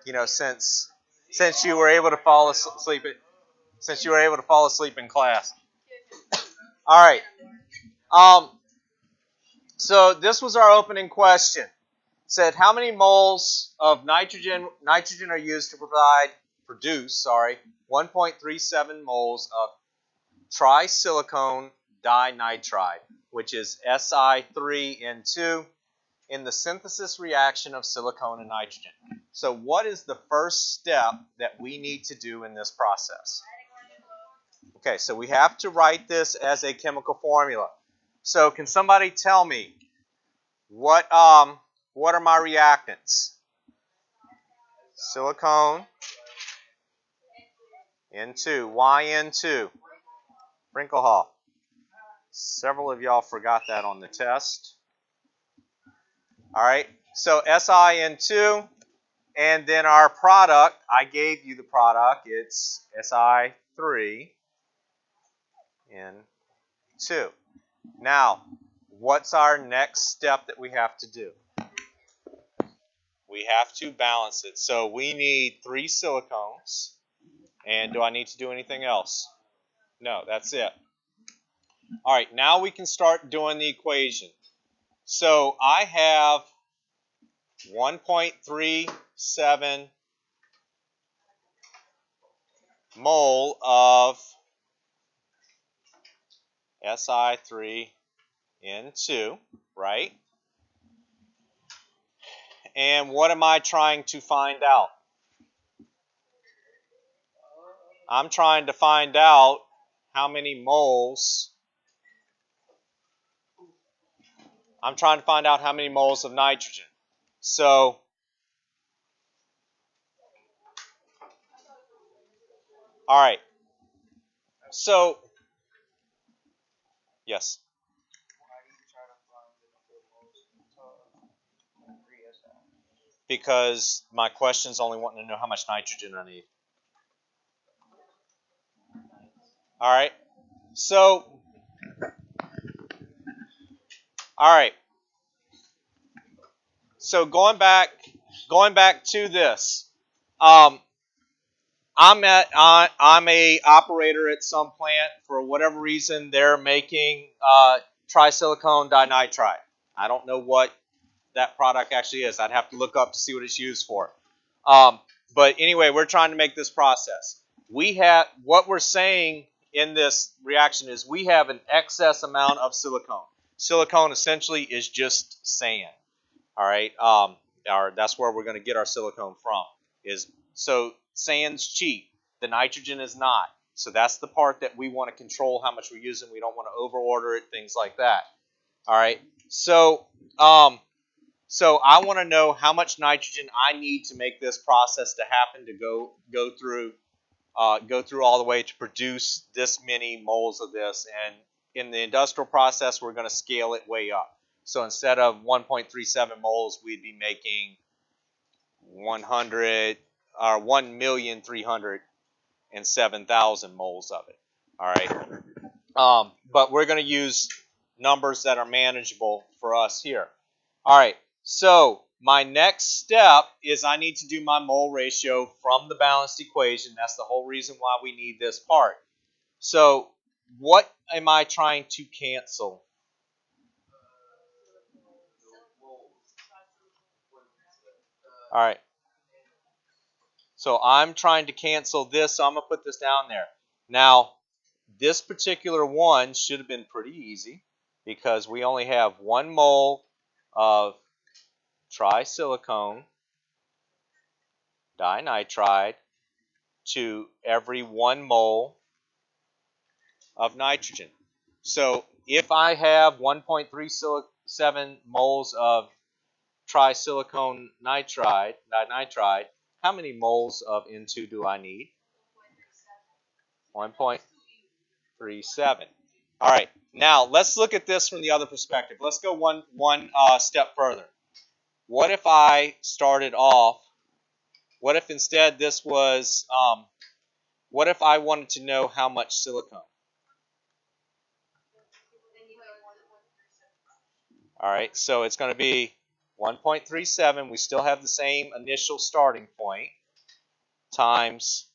You know, since you were able to fall asleep in class. All right. Um, so this was our opening question. It said how many moles of nitrogen are used to produce 1.37 moles of trisilicone dinitride, which is Si3N2, in the synthesis reaction of silicone and nitrogen. So what is the first step that we need to do in this process? Okay, so we have to write this as a chemical formula. So can somebody tell me what are my reactants? Silicone N2. Why N2? Brinklehall. Several of y'all forgot that on the test. All right, so SiN2, and then our product, I gave you the product, it's Si3N2. Now, what's our next step that we have to do? We have to balance it. So we need 3 silicones. And do I need to do anything else? No, that's it. All right, now we can start doing the equation. So I have 1.37 mole of Si3N2, right? And what am I trying to find out? I'm trying to find out how many moles. I'm trying to find out how many moles of nitrogen. So, all right. So, yes. Because my question's only wanting to know how much nitrogen I need. All right. So, all right. So going back to this, I'm a operator at some plant. For whatever reason, they're making trisilicone dinitride. I don't know what that product actually is. I'd have to look up to see what it's used for. But anyway, we're trying to make this process. What we're saying in this reaction is we have an excess amount of silicone. Silicone essentially is just sand. All right, that's where we're going to get our silicone from. So sand's cheap. The nitrogen is not. So that's the part that we want to control how much we're using. We don't want to overorder it, things like that. All right. So I want to know how much nitrogen I need to make this process to happen to go through all the way to produce this many moles of this. And in the industrial process, we're going to scale it way up. So instead of 1.37 moles, we'd be making 1,307,000 moles of it. All right. But we're going to use numbers that are manageable for us here. All right. So my next step is I need to do my mole ratio from the balanced equation. That's the whole reason why we need this part. So what am I trying to cancel? All right. So I'm trying to cancel this, so I'm going to put this down there. Now, this particular one should have been pretty easy because we only have 1 mole of trisilicone dinitride to every 1 mole of nitrogen. So if I have 1.37 moles of trisilicone dinitride, how many moles of N2 do I need? 1.37. All right. Now let's look at this from the other perspective. Let's go one step further. What if I started off? What if instead this was? What if I wanted to know how much silicone? All right. So it's going to be 1.37, we still have the same initial starting point, times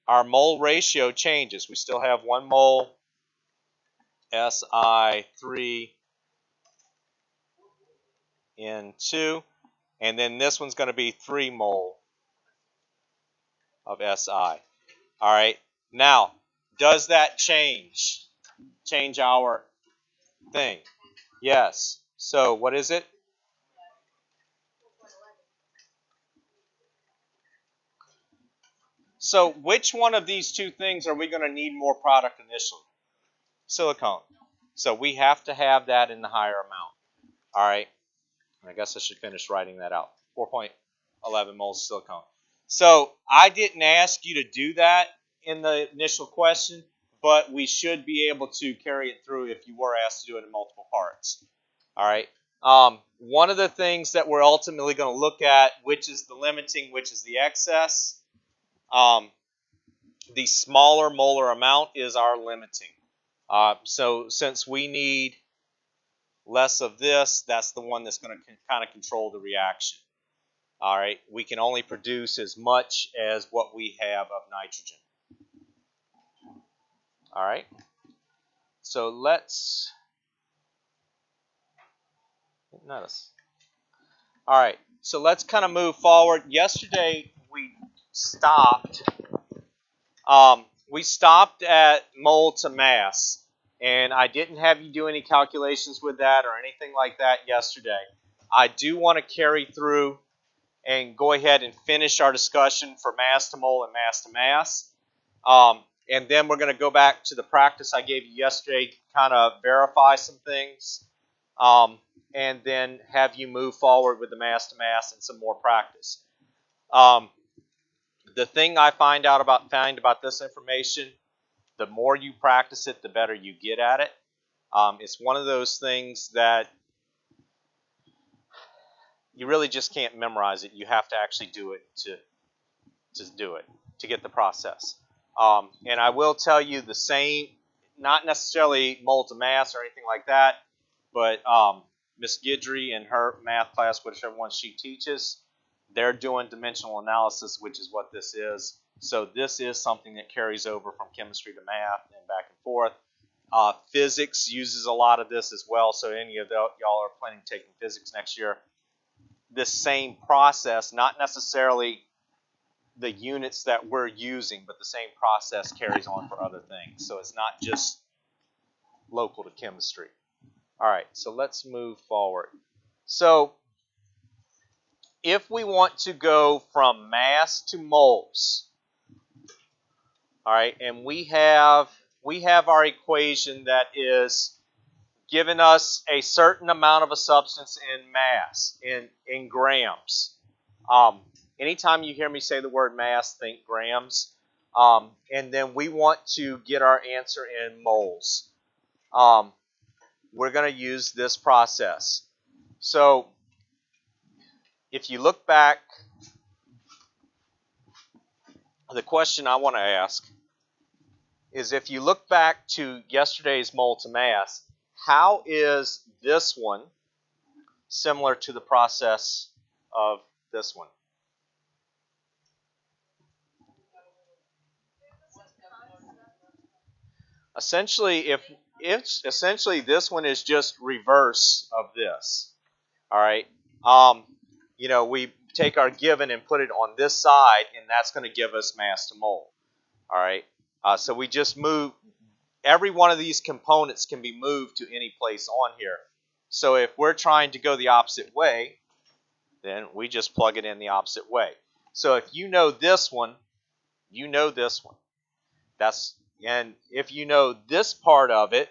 our mole ratio changes. We still have 1 mole Si3 N2, and then this one's going to be 3 mole of Si. All right. Now, does that change our thing? Yes. So what is it? So which one of these two things are we going to need more product initially? Silicone. So we have to have that in the higher amount. All right. I guess I should finish writing that out. 4.11 moles of silicone. So I didn't ask you to do that in the initial question, but we should be able to carry it through if you were asked to do it in multiple parts. All right. One of the things that we're ultimately going to look at, which is the limiting, which is the excess. The smaller molar amount is our limiting. So since we need less of this, that's the one that's going to kind of control the reaction. All right, we can only produce as much as what we have of nitrogen. All right, so let's notice. All right, so let's kind of move forward. Yesterday we stopped. We stopped at mole to mass, and I didn't have you do any calculations with that or anything like that yesterday. I do want to carry through and go ahead and finish our discussion for mass to mole and mass to mass. And then we're going to go back to the practice I gave you yesterday, kind of verify some things, and then have you move forward with the mass to mass and some more practice. The thing I find about this information, the more you practice it, the better you get at it. It's one of those things that you really just can't memorize it. You have to actually do it to get the process. And I will tell you the same, not necessarily mole to mass or anything like that, but Miss Guidry in her math class, whichever one she teaches, they're doing dimensional analysis, which is what this is. So this is something that carries over from chemistry to math and back and forth. Physics uses a lot of this as well. So any of y'all are planning to take physics next year, this same process, not necessarily the units that we're using, but the same process carries on for other things. So it's not just local to chemistry. All right, so let's move forward. So if we want to go from mass to moles, all right, and we have our equation that is giving us a certain amount of a substance in mass, in grams. Anytime you hear me say the word mass, think grams. And then we want to get our answer in moles. We're going to use this process. So if you look back, the question I want to ask is, if you look back to yesterday's mole to mass, how is this one similar to the process of this one? Essentially, essentially this one is just reverse of this. All right. We take our given and put it on this side, and that's going to give us mass to mole. All right. So we just move. Every one of these components can be moved to any place on here. So if we're trying to go the opposite way, then we just plug it in the opposite way. So if you know this one, you know this one. And if you know this part of it,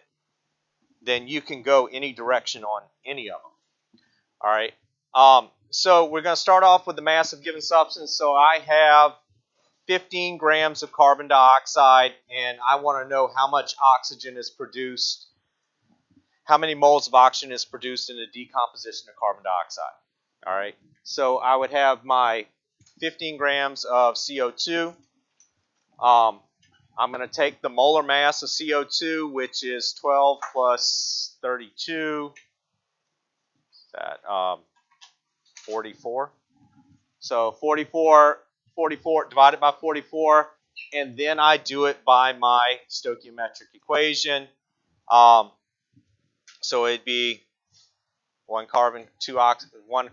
then you can go any direction on any of them. All right. So we're going to start off with the mass of given substance. So I have 15 grams of carbon dioxide, and I want to know how much oxygen is produced, how many moles of oxygen is produced in the decomposition of carbon dioxide. All right. So I would have my 15 grams of CO2. I'm going to take the molar mass of CO2, which is 12 plus 32. That 44. So 44 divided by 44, and then I do it by my stoichiometric equation. So it'd be one carbon, one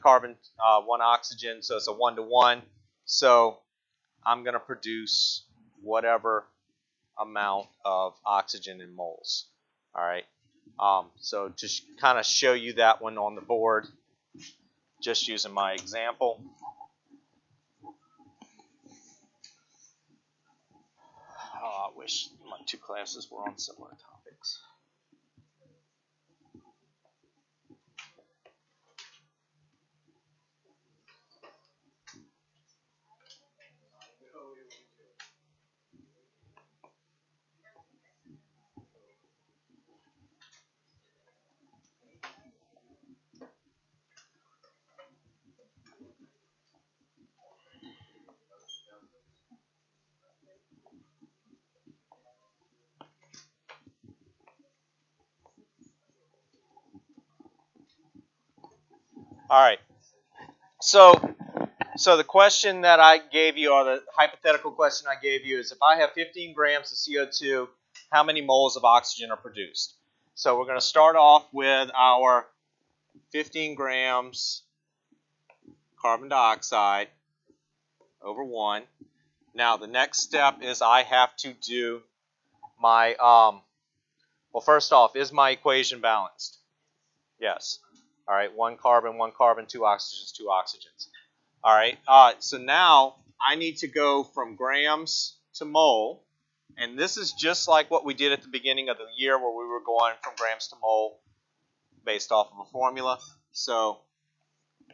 oxygen, so it's a 1-to-1. So I'm going to produce whatever amount of oxygen in moles. All right. So to kind of show you that one on the board, just using my example. Oh, I wish my two classes were on similar topics. All right. So the question that I gave you, or the hypothetical question I gave you, is if I have 15 grams of CO2, how many moles of oxygen are produced? So we're going to start off with our 15 grams carbon dioxide over 1. Now the next step is I have to do my, well, first off, is my equation balanced? Yes. All right, one carbon, two oxygens, two oxygens. All right, so now I need to go from grams to mole, and this is just like what we did at the beginning of the year where we were going from grams to mole based off of a formula. So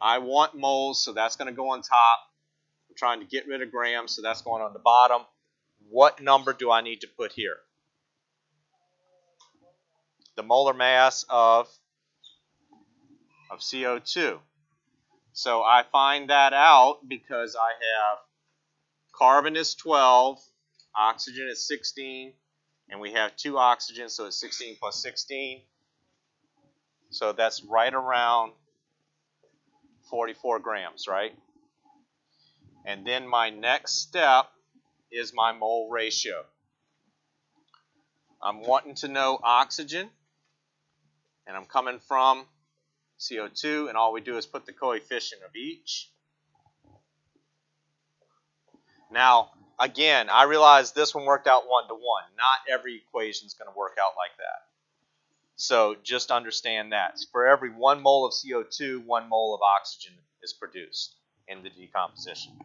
I want moles, so that's going to go on top. I'm trying to get rid of grams, so that's going on the bottom. What number do I need to put here? The molar mass of CO2. So I find that out because I have carbon is 12, oxygen is 16, and we have 2 oxygens, so it's 16 plus 16. So that's right around 44 grams, right? And then my next step is my mole ratio. I'm wanting to know oxygen, and I'm coming from CO2, and all we do is put the coefficient of each. Now, again, I realize this one worked out 1-to-1. Not every equation is going to work out like that. So just understand that. For every 1 mole of CO2, 1 mole of oxygen is produced in the decomposition.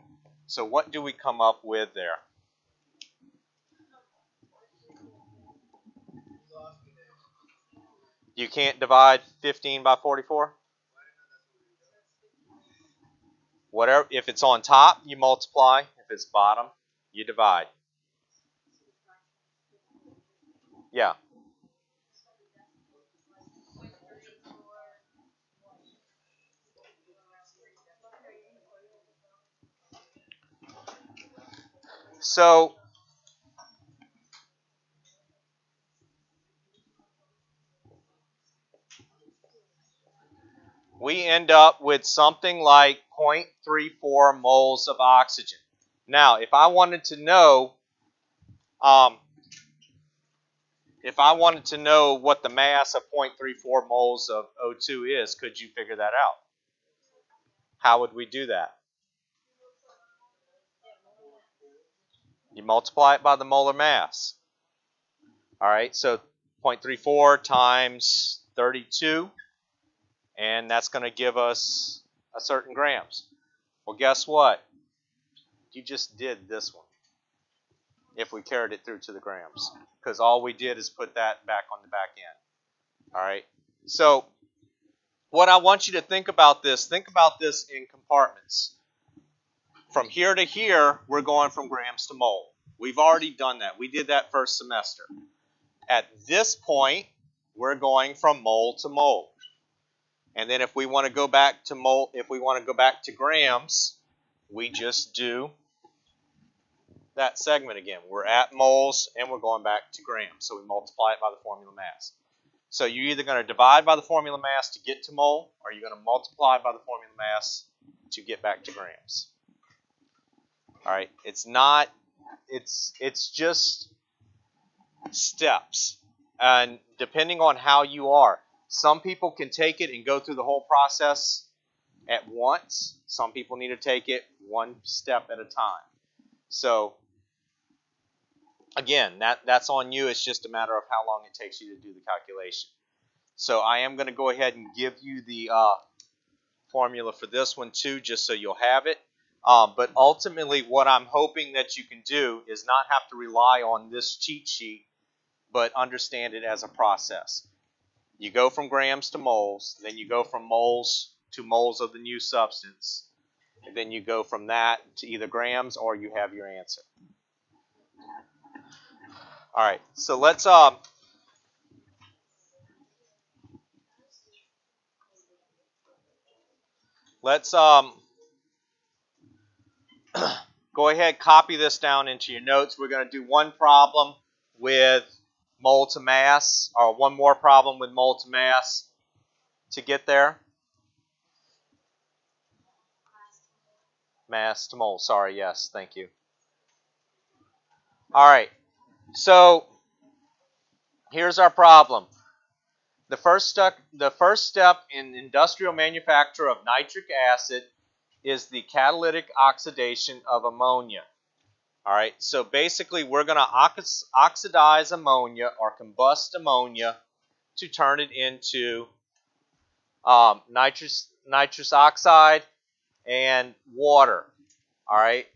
So what do we come up with there? You can't divide 15 by 44? Whatever, if it's on top, you multiply. If it's bottom, you divide. Yeah. So we end up with something like 0.34 moles of oxygen. Now, if I wanted to know what the mass of 0.34 moles of O2 is, could you figure that out? How would we do that? You multiply it by the molar mass. All right, so 0.34 times 32, and that's going to give us a certain grams. Well, guess what? You just did this one if we carried it through to the grams, because all we did is put that back on the back end. All right, so what I want you to think about this in compartments. From here to here, we're going from grams to mole. We've already done that. We did that first semester. At this point, we're going from mole to mole. And then if we want to go back to mole, if we want to go back to grams, we just do that segment again. We're at moles and we're going back to grams. So we multiply it by the formula mass. So you're either going to divide by the formula mass to get to mole, or you're going to multiply by the formula mass to get back to grams. All right, it's not, it's just steps. And depending on how you are, some people can take it and go through the whole process at once. Some people need to take it one step at a time. So again, that's on you. It's just a matter of how long it takes you to do the calculation. So I am going to go ahead and give you the formula for this one too, just so you'll have it. But ultimately, what I'm hoping that you can do is not have to rely on this cheat sheet, but understand it as a process. You go from grams to moles, then you go from moles to moles of the new substance, and then you go from that to either grams or you have your answer. All right, so let's go ahead, copy this down into your notes. We're going to do one problem with mole to mass, or one more problem with mole to mass to get there. Mass to mole, sorry, yes, thank you. All right, so here's our problem. The first step in industrial manufacture of nitric acid is the catalytic oxidation of ammonia. All right, so basically we're going to oxidize ammonia or combust ammonia to turn it into nitrous oxide and water. All right.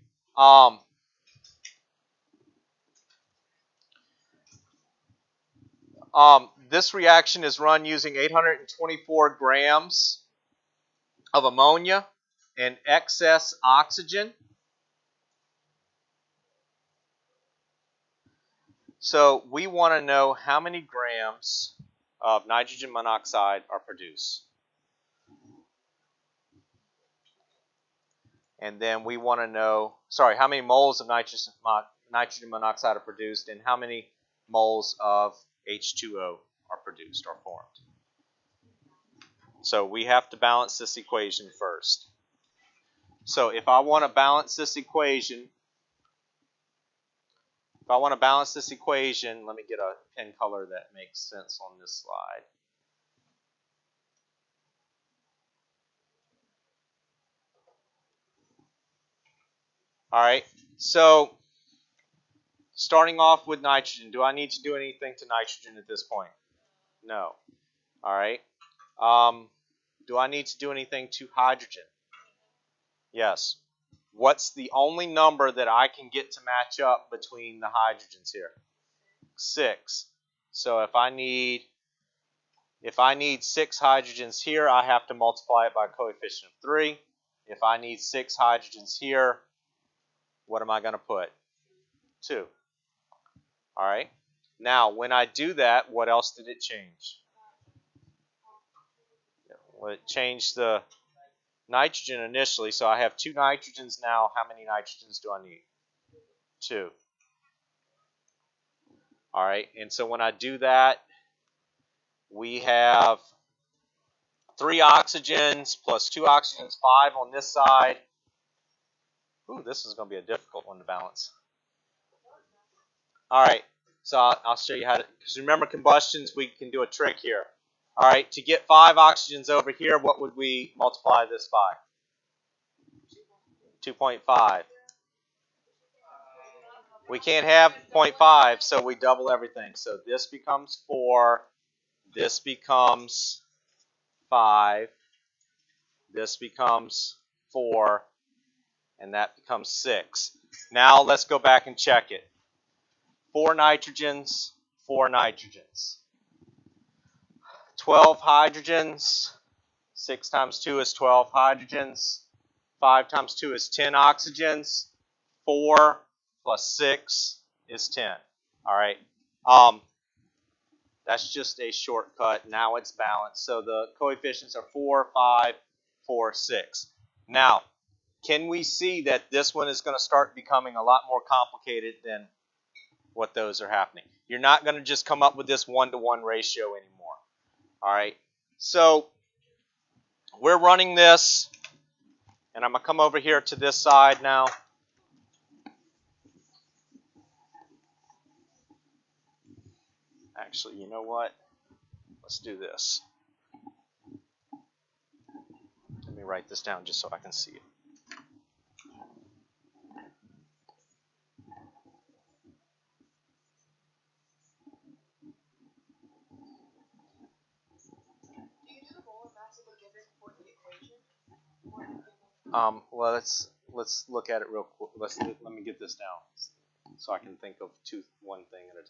This reaction is run using 824 grams of ammonia and excess oxygen. So we want to know how many grams of nitrogen monoxide are produced. And then we want to know, how many moles of nitrogen monoxide are produced and how many moles of H2O are produced or formed. So we have to balance this equation first. So if I want to balance this equation, let me get a pen color that makes sense on this slide. All right, so starting off with nitrogen, do I need to do anything to nitrogen at this point? No. All right. Do I need to do anything to hydrogen? Yes. What's the only number that I can get to match up between the hydrogens here? 6. So if I need 6 hydrogens here, I have to multiply it by a coefficient of 3. If I need 6 hydrogens here, what am I going to put? 2. All right. Now, when I do that, what else did it change? Well, it changed the nitrogen initially, so I have 2 nitrogens now. How many nitrogens do I need? 2. All right, and so when I do that, we have 3 oxygens plus 2 oxygens, 5 on this side. Ooh, this is going to be a difficult one to balance. All right, so I'll show you how to, because remember combustions, we can do a trick here. All right, to get 5 oxygens over here, what would we multiply this by? 2.5. We can't have 0.5, so we double everything. So this becomes 4, this becomes 5, this becomes 4, and that becomes 6. Now let's go back and check it. 4 nitrogens, 4 nitrogens. 12 hydrogens, 6 times 2 is 12 hydrogens. 5 times 2 is 10 oxygens. 4 plus 6 is 10. All right. That's just a shortcut. Now it's balanced. So the coefficients are 4, 5, 4, 6. Now, can we see that this one is going to start becoming a lot more complicated than what those are happening? You're not going to just come up with this 1-to-1 ratio anymore. All right. So we're running this, And I'm going to come over here to this side now. Actually, you know what? Let's do this. Let me write this down just so I can see it. Well, let's look at it real quick. Let me get this down so I can think of one thing at a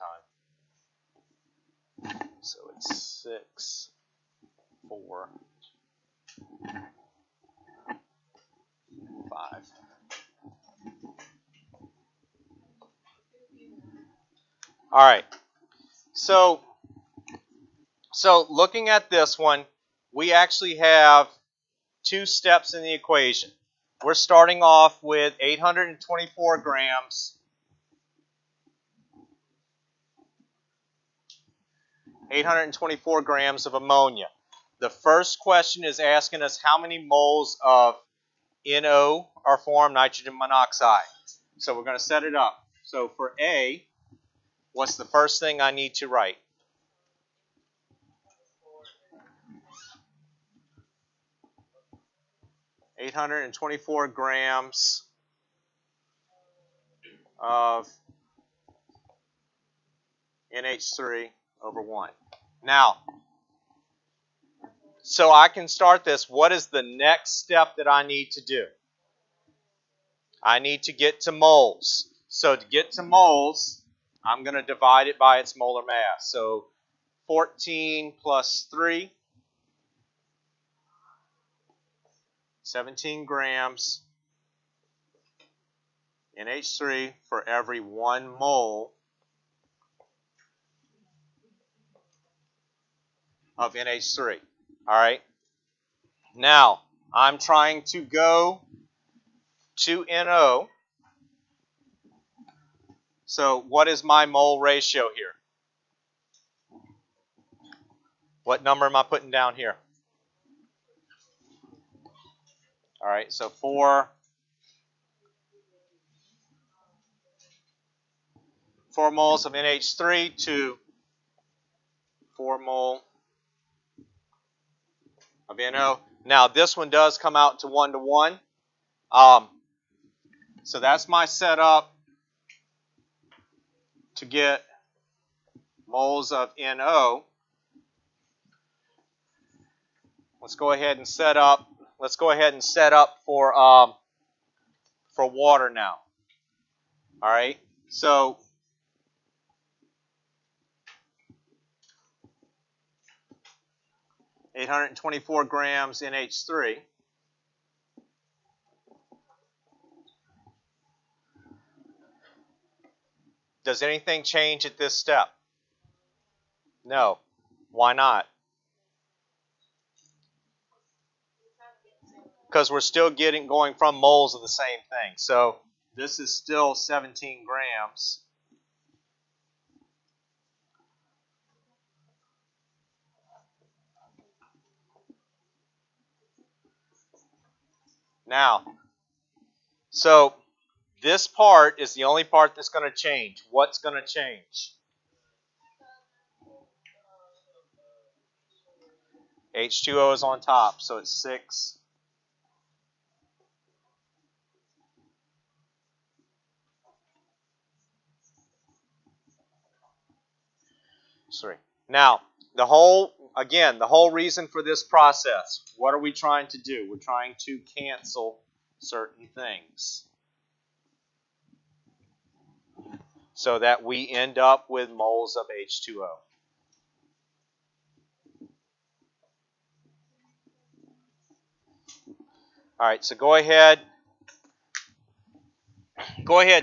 time. So it's 6, 4, 5. All right. So looking at this one, we actually have 2 steps in the equation. We're starting off with 824 grams. 824 grams of ammonia. The first question is asking us how many moles of NO are formed, nitrogen monoxide. So we're going to set it up. So for A, what's the first thing I need to write? $824 grams of NH3 over 1. Now, so I can start this. What is the next step that I need to do? I need to get to moles. So to get to moles, I'm going to divide it by its molar mass. So 14 plus 3, 17 grams NH3 for every 1 mole of NH3. All right. Now, I'm trying to go to NO. So what is my mole ratio here? What number am I putting down here? All right, so 4 moles of NH3 to 4 mole of NO. Now, this one does come out to 1 to 1. So that's my setup to get moles of NO. Let's go ahead and set up. Let's go ahead and set up for water now. All right. So 824 grams NH3. Does anything change at this step? No. Why not? Because we're still going from moles of the same thing. So this is still 17 grams. Now, so this part is the only part that's going to change. What's going to change? H2O is on top, so it's 6. Sorry. Now, the whole reason for this process, what are we trying to do? We're trying to cancel certain things so that we end up with moles of H2O. All right, so go ahead,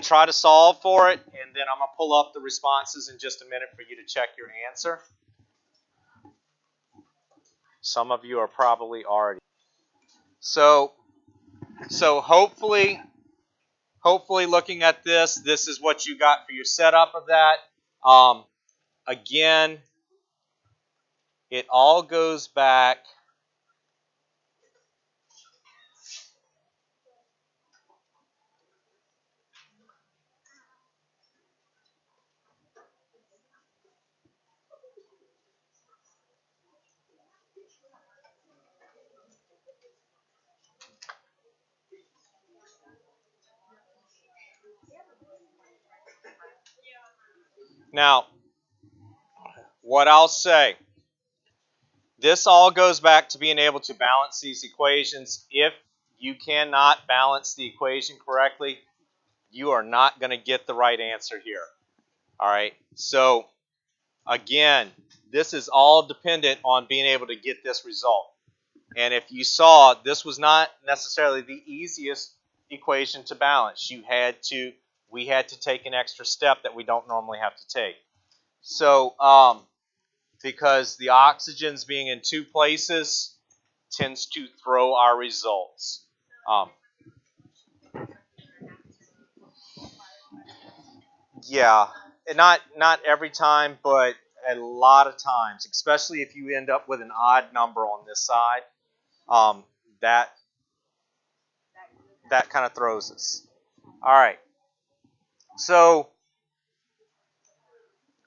try to solve for it, and then I'm going to pull up the responses in just a minute for you to check your answer. Some of you are probably already. So hopefully looking at this is what you got for your setup of that. Again, it all goes back Now, what I'll say, this all goes back to being able to balance these equations. If you cannot balance the equation correctly, you are not going to get the right answer here. All right, so again, this is all dependent on being able to get this result. And if you saw, this was not necessarily the easiest equation to balance. We had to take an extra step that we don't normally have to take. So, because the oxygens being in two places tends to throw our results. Yeah, and not every time, but a lot of times, especially if you end up with an odd number on this side, um, that that kind of throws us. All right, so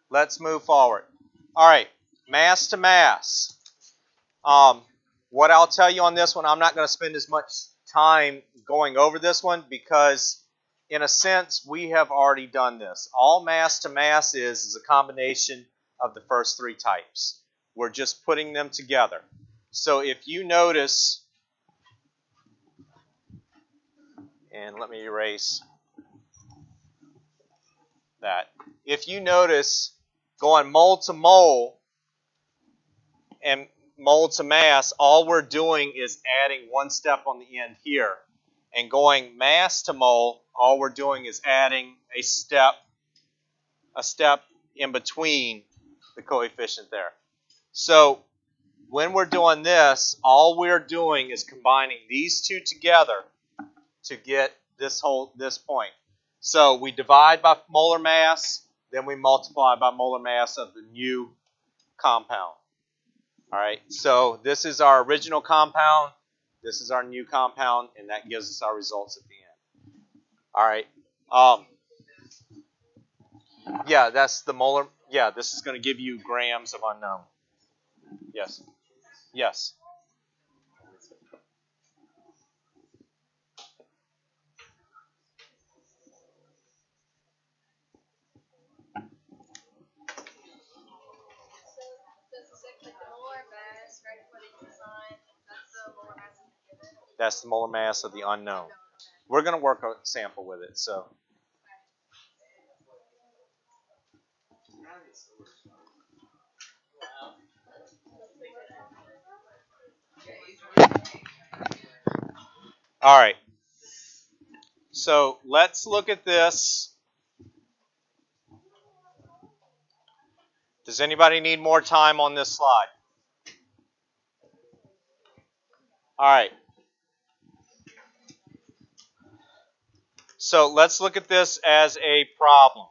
let's move forward. All right, mass to mass. Um, what I'll tell you on this one, I'm not going to spend as much time going over this one because, in a sense, we have already done this. All mass to mass is a combination of the first three types. We're just putting them together. So if you notice, and let me erase that. If you notice, going mole to mole and mole to mass, all we're doing is adding one step on the end here. And going mass to mole, all we're doing is adding a step in between the coefficient there. So when we're doing this, all we're doing is combining these two together to get this point. So we divide by molar mass, then we multiply by molar mass of the new compound. All right, so this is our original compound, this is our new compound, and that gives us our results at the end. All right, yeah, that's the molar. Yeah, this is going to give you grams of unknown. Yes, yes. That's the molar mass of the unknown. We're going to work a sample with it, so. All right. So let's look at this. Does anybody need more time on this slide? All right. So let's look at this as a problem.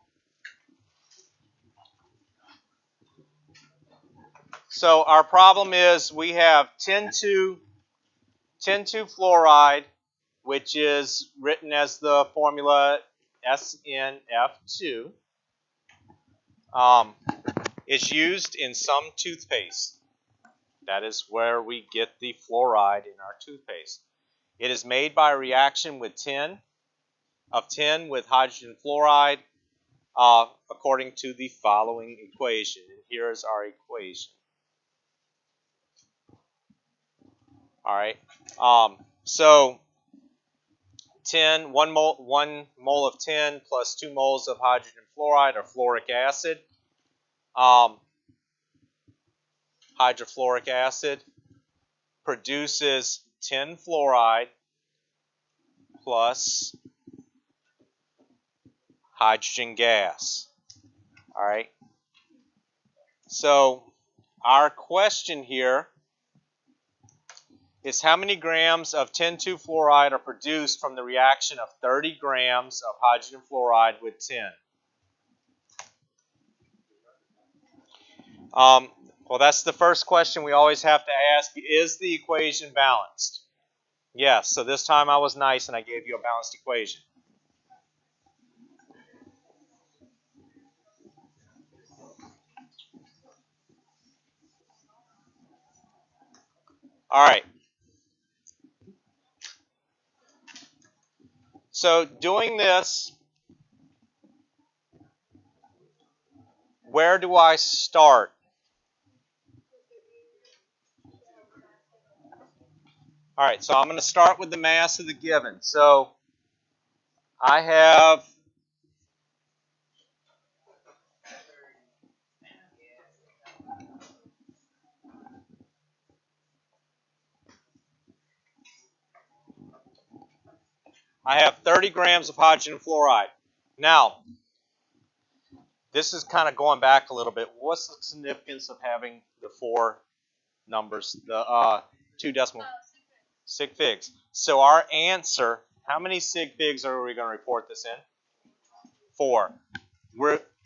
So our problem is we have 10-2 fluoride, which is written as the formula SNF2, is used in some toothpaste. That is where we get the fluoride in our toothpaste. It is made by a reaction with tin with hydrogen fluoride, according to the following equation. And here is our equation. All right. So 1 mole of tin plus 2 moles of hydrogen fluoride or fluoric acid. Hydrofluoric acid produces tin fluoride plus hydrogen gas. All right. So our question here is how many grams of tin-2 fluoride are produced from the reaction of 30 grams of hydrogen fluoride with tin? Well, that's the first question we always have to ask. Is the equation balanced? Yes, so this time I was nice and I gave you a balanced equation. All right. So doing this, where do I start? All right, so I'm going to start with the mass of the given. So I have I have 30 grams of hydrogen fluoride. Now, this is kind of going back a little bit. What's the significance of having the four numbers, the two decimal sig figs? So our answer, how many sig figs are we going to report this in? 4.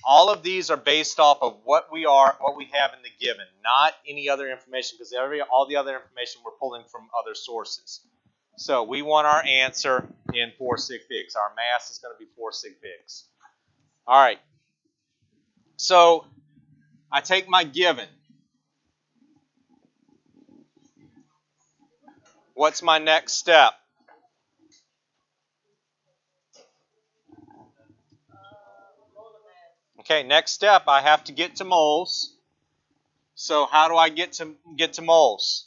All of these are based off of what we have in the given, not any other information, because all the other information we're pulling from other sources. So we want our answer in 4 sig figs. Our mass is going to be 4 sig figs. All right. So I take my given. What's my next step? Okay, next step, I have to get to moles. So how do I get to moles?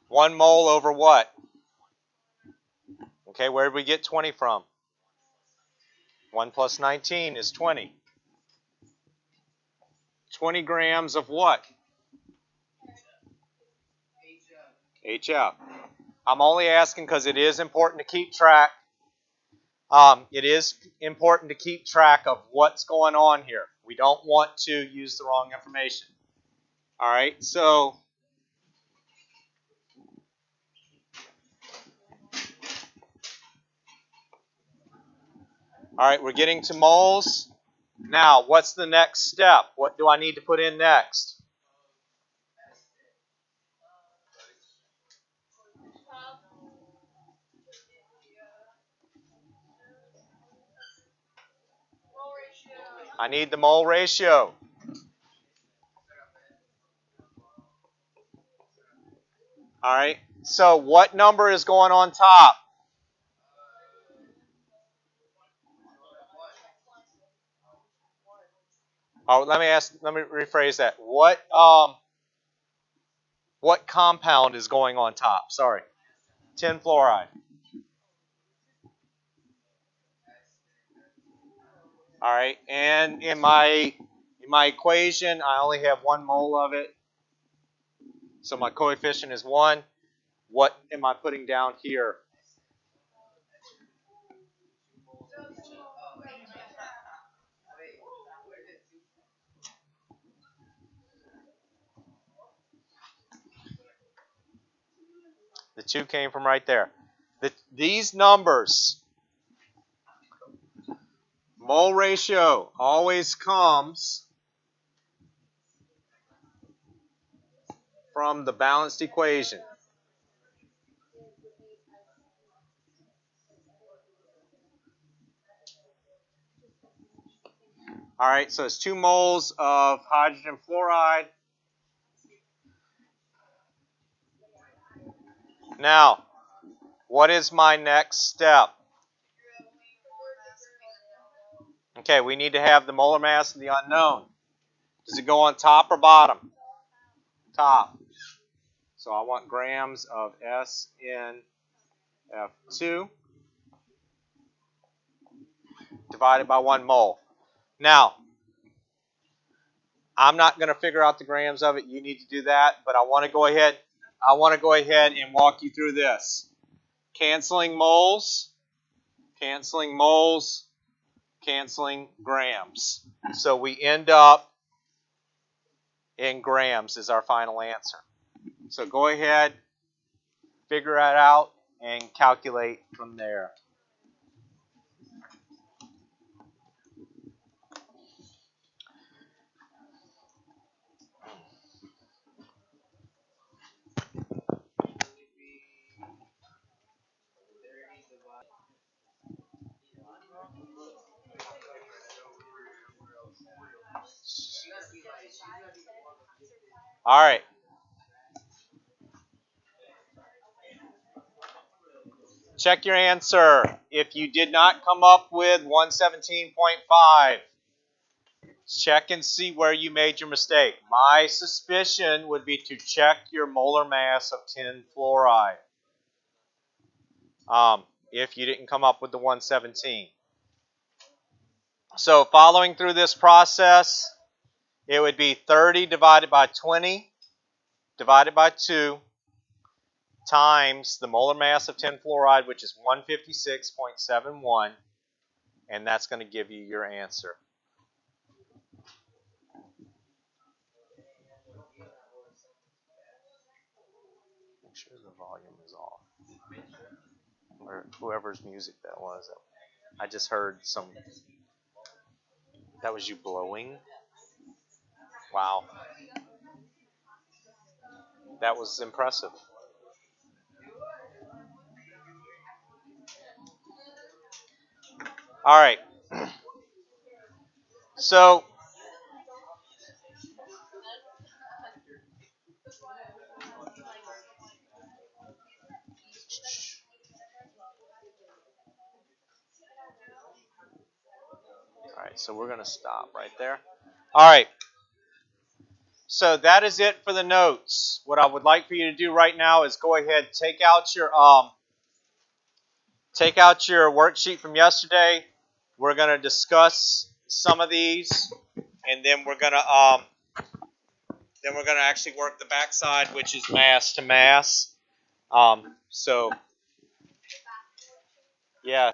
One mole over what? Okay, where did we get 20 from? 1 plus 19 is 20. 20 grams of what? HF. I'm only asking because it is important to keep track. It is important to keep track of what's going on here. We don't want to use the wrong information. All right, so we're getting to moles. Now, what's the next step? What do I need to put in next? I need the mole ratio. All right, so what number is going on top? Oh, let me rephrase that. What compound is going on top? Sorry. Tin fluoride. All right, and in my equation, I only have 1 mole of it. So my coefficient is 1. What am I putting down here? The 2 came from right there. These numbers, mole ratio always comes from the balanced equation. All right, so it's 2 moles of hydrogen fluoride. Now, what is my next step? Okay, we need to have the molar mass of the unknown. Does it go on top or bottom? Top. So I want grams of SnF2 divided by 1 mole. Now, I'm not going to figure out the grams of it. You need to do that, but I want to go ahead and walk you through this. Canceling moles, canceling moles, canceling grams. So we end up in grams is our final answer. So go ahead, figure it out, and calculate from there. All right. Check your answer. If you did not come up with 117.5, check and see where you made your mistake. My suspicion would be to check your molar mass of tin fluoride. If you didn't come up with the 117. So following through this process, it would be 30 divided by 20 divided by 2 times the molar mass of tin fluoride, which is 156.71, and that's going to give you your answer. Make sure the volume is off. Or whoever's music that was. I just heard some. That was you blowing? Wow. That was impressive. All right. So, all right, so we're going to stop right there. All right. So that is it for the notes. What I would like for you to do right now is go ahead, take out your worksheet from yesterday. We're going to discuss some of these, and then we're going to actually work the backside, which is mass to mass. So yeah.